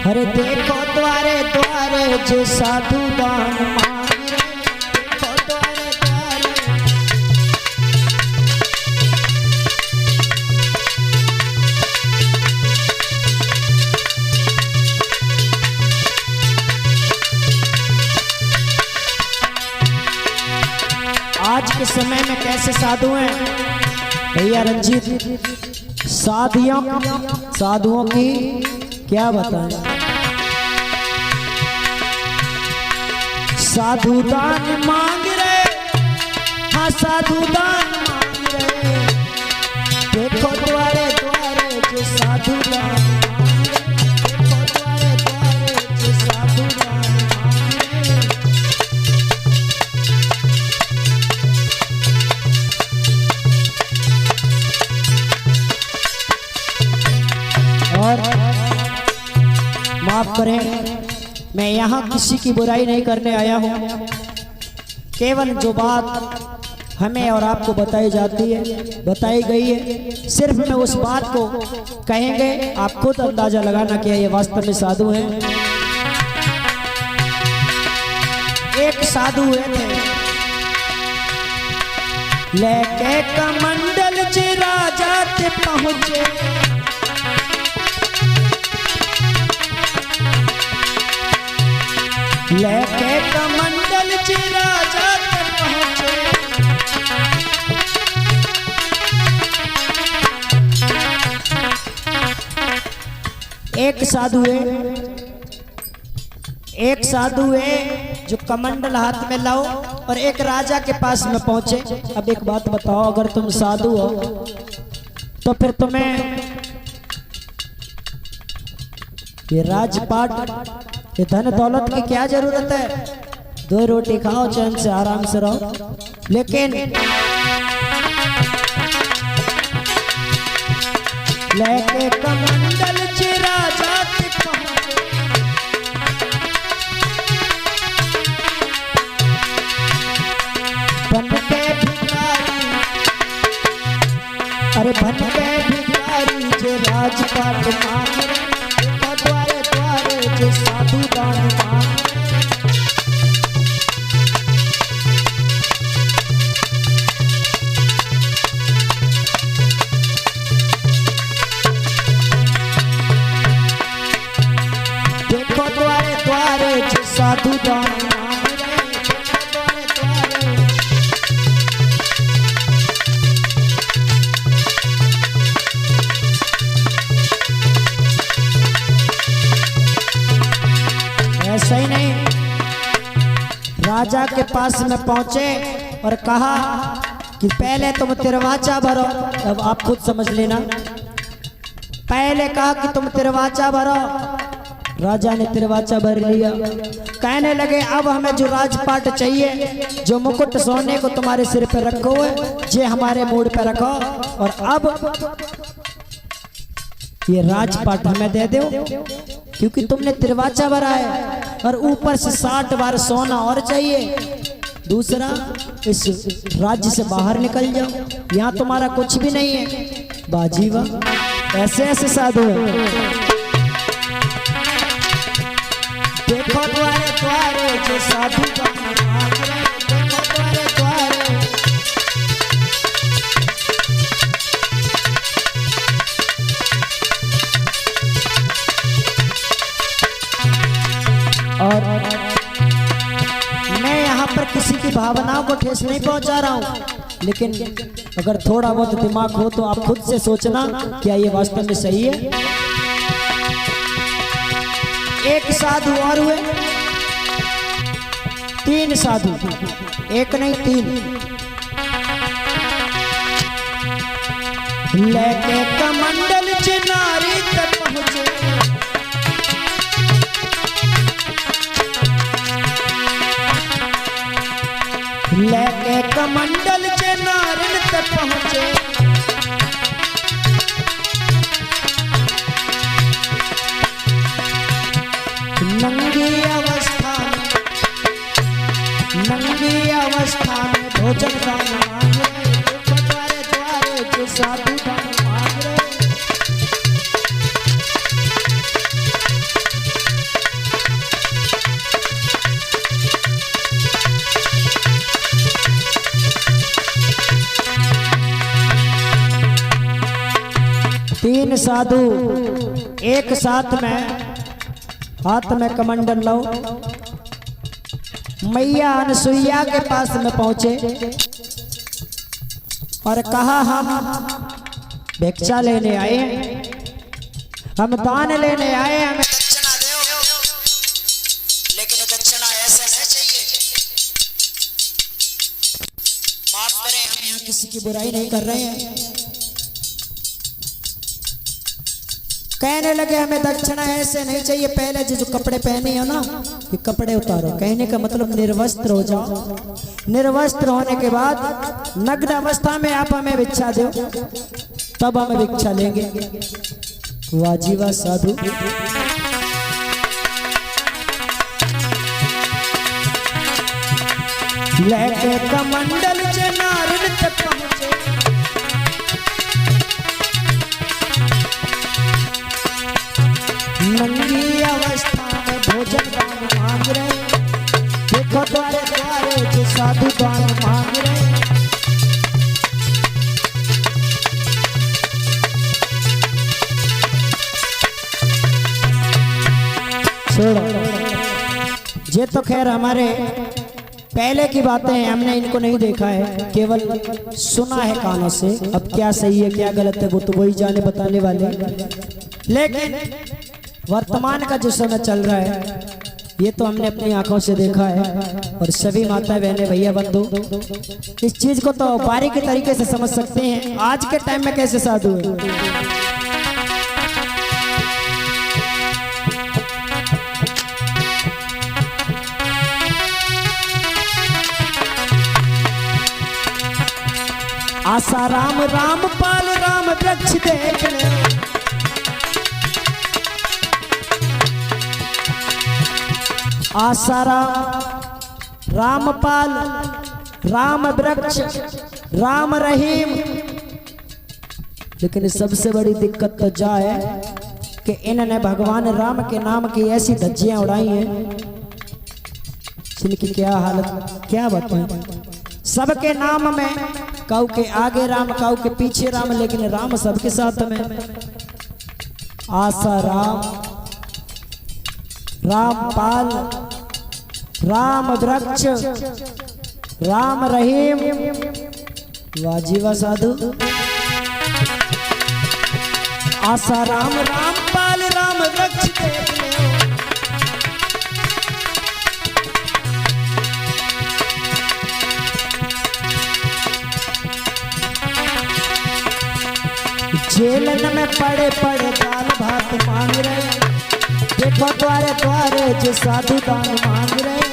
अरे देखो द्वारे द्वारे जो साधु दान मांग रहे, देखो द्वारे द्वारे। आज के समय में कैसे साधु हैं भैया रंजीत? साधुओं की क्या बताएं। साधु दान मांग रहे, हाँ साधु दान मांग रहे। देखो द्वारे द्वारे जो साधु दान मांग रहे, देखो द्वारे द्वारे जो साधु दान मांग रहे। और माफ करें, मैं यहाँ किसी की बुराई नहीं करने आया हूँ। केवल जो बात हमें और आपको बताई जाती है, बताई गई है, सिर्फ मैं उस बात को कहेंगे, आप खुद अंदाजा लगाना कि ये वास्तव में साधु हैं। एक साधु हुए थे, लेके कमंडल च राजा ते पहुंचे। लेके कमंडल च राजा तक पहुंचे। एक साधु है जो कमंडल हाथ में लाओ और एक राजा के पास में पहुंचे। अब एक बात बताओ, अगर तुम साधु हो तो फिर तुम्हें ये राजपाट, ये धन दौलत की क्या जरूरत है? दो रोटी खाओ, चैन से आराम से रहो। लेकिन लेके कमंडल च राजा तक पहुंचे। बन के भिखारी, अरे बन के भिखारी जो राजपाट मांग रहे, द्वारे द्वारे जो साधु दान मांग रहे। देखो द्वारे द्वारे जो साधु दान मांग रहे, देखो द्वारे द्वारे। ऐसा ही नहीं, राजा के पास में पहुंचे और कहा कि पहले तुम तिरवाचा भरो। अब आप खुद समझ लेना, पहले कहा कि तुम तिरवाचा भरो। राजा ने तिरवाचा भर लिया। कहने लगे अब हमें जो राजपाट चाहिए, जो मुकुट सोने को तुम्हारे सिर पे रखो है, जे हमारे मूड पे रखो, और अब ये राजपाट हमें दे दो, क्योंकि तुमने तिरवाचा भरा है और ऊपर से 60 बार सोना और चाहिए। दूसरा, इस राज्य से बाहर निकल जाओ, यहाँ तुम्हारा कुछ भी नहीं है। बाजी वाह, ऐसे ऐसे साधु हैं। देखो द्वारे द्वारे जो साधु दान मांग रहे, देखो द्वारे द्वारे। और मैं यहाँ पर किसी की भावनाओं को ठेस नहीं पहुँचा रहा हूँ, लेकिन अगर थोड़ा बहुत दिमाग हो तो आप खुद से सोचना क्या ये वास्तव में सही है। एक साधु और हुए, 3 साधु, एक नहीं 3। लेके कमंडल च नारी तक पहुंचे। लेके कमंडल च नारी तक पहुंचे। नंगी अवस्था में भोजन दान मांग रहे, द्वारे द्वारे जो साधु दान मांग रहे। तीन साधु एक साथ में हाथ में कमंडल लो मैया अनसुईया के पास में पहुंचे और कहा हम भिक्षा लेने आए, हम दान लेने आए, हमें दक्षिणा दो, लेकिन दक्षिणा ऐसे नहीं चाहिए। माफ करें, हम यहाँ किसी की बुराई नहीं कर रहे हैं। कहने लगे हमें दक्षिणा ऐसे नहीं चाहिए, पहले जो कपड़े पहने हो ना ये कपड़े उतारो। कहने का मतलब निर्वस्त्र हो जाओ। निर्वस्त्र होने के बाद नग्न अवस्था में आप हमें भिक्षा दो, तब हम भिक्षा लेंगे। वाजीवा साधु लेके कमंडल से नारिन तक पहुंचे, नंगी अवस्था में भोजन दान मांग रहे। देखो द्वारे द्वारे जो साधु दान मांग रहे। छोड़ो, ये तो खैर हमारे पहले की बातें हैं, हमने इनको नहीं देखा है, केवल सुना है कानों से। अब क्या सही है क्या गलत है वो तो वही जाने बताने वाले। लेकिन वर्तमान का जो समय चल रहा है ये तो हमने अपनी आंखों से देखा है, और सभी माता बहने भैया बंधु इस चीज को तो बारीकी तरीके से समझ सकते हैं। आज के टाइम में कैसे साधु है। आशा राम रामपाल राम वृक्ष देखने, आशा राम रामपाल राम वृक्ष राम रहीम। लेकिन सबसे बड़ी दिक्कत तो जा है कि इन्होंने भगवान राम के नाम की ऐसी धज्जियां उड़ाई हैं जिनकी क्या हालत क्या बताएं। सबके नाम में काऊ के आगे राम काऊ के पीछे राम, लेकिन राम सबके साथ में। आशा राम रामपाल राम वृक्ष राम रहीम। वाजीवा साधु आशा राम रामपाल राम वृक्ष देखने हो। जेलन में पड़े पड़े दाल भात मांग रहे। देखो द्वारे द्वारे जो साधु दान मांग रहे।